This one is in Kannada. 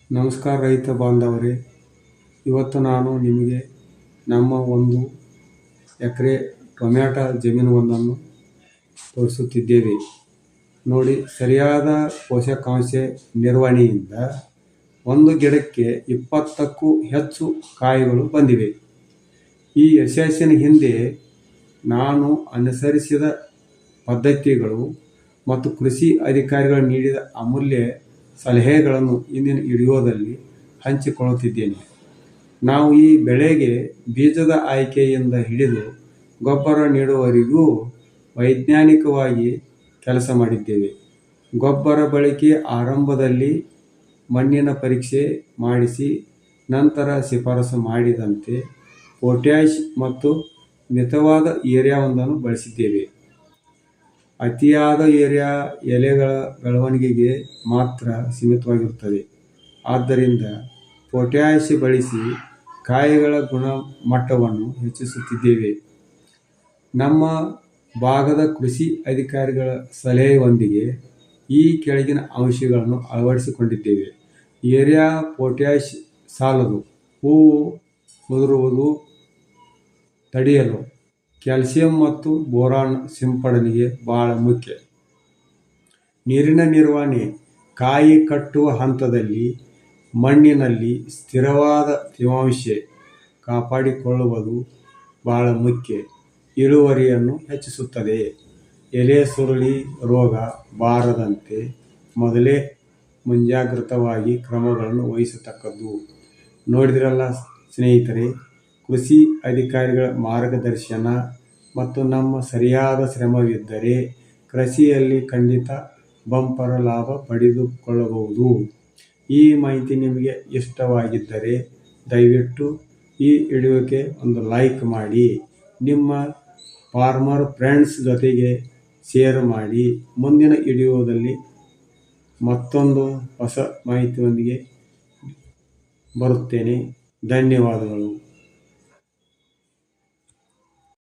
ನಮಸ್ಕಾರ ರೈತ ಬಾಂಧವರೇ, ಇವತ್ತು ನಾನು ನಿಮಗೆ ನಮ್ಮ 1 ಎಕರೆ ಟೊಮ್ಯಾಟೊ ಜಮೀನೊಂದನ್ನು ತೋರಿಸುತ್ತಿದ್ದೇವೆ. ನೋಡಿ, ಸರಿಯಾದ ಪೋಷಕಾಂಶ ನಿರ್ವಹಣೆಯಿಂದ ಒಂದು ಗಿಡಕ್ಕೆ 20ಕ್ಕೂ ಹೆಚ್ಚು ಕಾಯಿಗಳು ಬಂದಿವೆ. ಈ ಯಶಸ್ಸಿನ ಹಿಂದೆ ನಾನು ಅನುಸರಿಸಿದ ಪದ್ಧತಿಗಳು ಮತ್ತು ಕೃಷಿ ಅಧಿಕಾರಿಗಳು ನೀಡಿದ ಅಮೂಲ್ಯ ಸಲಹೆಗಳನ್ನು ಇಂದಿನ ವಿಡಿಯೋದಲ್ಲಿ ಹಂಚಿಕೊಳ್ಳುತ್ತಿದ್ದೇನೆ. ನಾವು ಈ ಬೆಳೆಗೆ ಬೀಜದ ಆಯ್ಕೆಯಿಂದ ಹಿಡಿದು ಗೊಬ್ಬರ ನೀಡುವವರೆಗೂ ವೈಜ್ಞಾನಿಕವಾಗಿ ಕೆಲಸ ಮಾಡಿದ್ದೇವೆ. ಗೊಬ್ಬರ ಬಳಕೆ ಆರಂಭದಲ್ಲಿ ಮಣ್ಣಿನ ಪರೀಕ್ಷೆ ಮಾಡಿಸಿ, ನಂತರ ಶಿಫಾರಸು ಮಾಡಿದಂತೆ ಪೊಟ್ಯಾಷ್ ಮತ್ತು ಮಿತವಾದ ಯೂರಿಯಾವನ್ನು ಬಳಸಿದ್ದೇವೆ. ಅತಿಯಾದ ಯೂರಿಯಾ ಎಲೆಗಳ ಬೆಳವಣಿಗೆಗೆ ಮಾತ್ರ ಸೀಮಿತವಾಗಿರುತ್ತದೆ. ಆದ್ದರಿಂದ ಪೊಟ್ಯಾಷ್ ಬಳಸಿ ಕಾಯಿಗಳ ಗುಣಮಟ್ಟವನ್ನು ಹೆಚ್ಚಿಸುತ್ತಿದ್ದೇವೆ. ನಮ್ಮ ಭಾಗದ ಕೃಷಿ ಅಧಿಕಾರಿಗಳ ಸಲಹೆಯೊಂದಿಗೆ ಈ ಕೆಳಗಿನ ಅಂಶಗಳನ್ನು ಅಳವಡಿಸಿಕೊಂಡಿದ್ದೇವೆ. ಯೂರಿಯಾ, ಪೊಟ್ಯಾಷ್ ಸಾಲದು. ಹೂವು ಉದುರುವುದು ತಡೆಯಲು ಕ್ಯಾಲ್ಸಿಯಂ ಮತ್ತು ಬೋರಾನ್ ಸಿಂಪಡಣೆಗೆ ಬಹಳ ಮುಖ್ಯ. ನೀರಿನ ನಿರ್ವಹಣೆ. ಕಾಯಿ ಕಟ್ಟುವ ಹಂತದಲ್ಲಿ ಮಣ್ಣಿನಲ್ಲಿ ಸ್ಥಿರವಾದ ತೇವಾಂಶ ಕಾಪಾಡಿಕೊಳ್ಳುವುದು ಬಹಳ ಮುಖ್ಯ. ಇಳುವರಿಯನ್ನು ಹೆಚ್ಚಿಸುತ್ತದೆ. ಎಲೆ ಸುರುಳಿ ರೋಗ ಬಾರದಂತೆ ಮೊದಲೇ ಮುಂಜಾಗ್ರತವಾಗಿ ಕ್ರಮಗಳನ್ನು ವಹಿಸತಕ್ಕದ್ದು. ನೋಡಿದ್ರಲ್ಲ ಸ್ನೇಹಿತರೆ, ಕೃಷಿ ಅಧಿಕಾರಿಗಳ ಮಾರ್ಗದರ್ಶನ ಮತ್ತು ನಮ್ಮ ಸರಿಯಾದ ಶ್ರಮವಿದ್ದರೆ ಕೃಷಿಯಲ್ಲಿ ಖಂಡಿತ ಬಂಪರ್ ಲಾಭ ಪಡೆದುಕೊಳ್ಳಬಹುದು. ಈ ಮಾಹಿತಿ ನಿಮಗೆ ಇಷ್ಟವಾಗಿದ್ದರೆ ದಯವಿಟ್ಟು ಈ ವಿಡಿಯೋಕ್ಕೆ ಒಂದು ಲೈಕ್ ಮಾಡಿ, ನಿಮ್ಮ ಫಾರ್ಮರ್ ಫ್ರೆಂಡ್ಸ್ ಜೊತೆಗೆ ಶೇರ್ ಮಾಡಿ. ಮುಂದಿನ ವಿಡಿಯೋದಲ್ಲಿ ಮತ್ತೊಂದು ಹೊಸ ಮಾಹಿತಿಯೊಂದಿಗೆ ಬರುತ್ತೇನೆ. ಧನ್ಯವಾದಗಳು.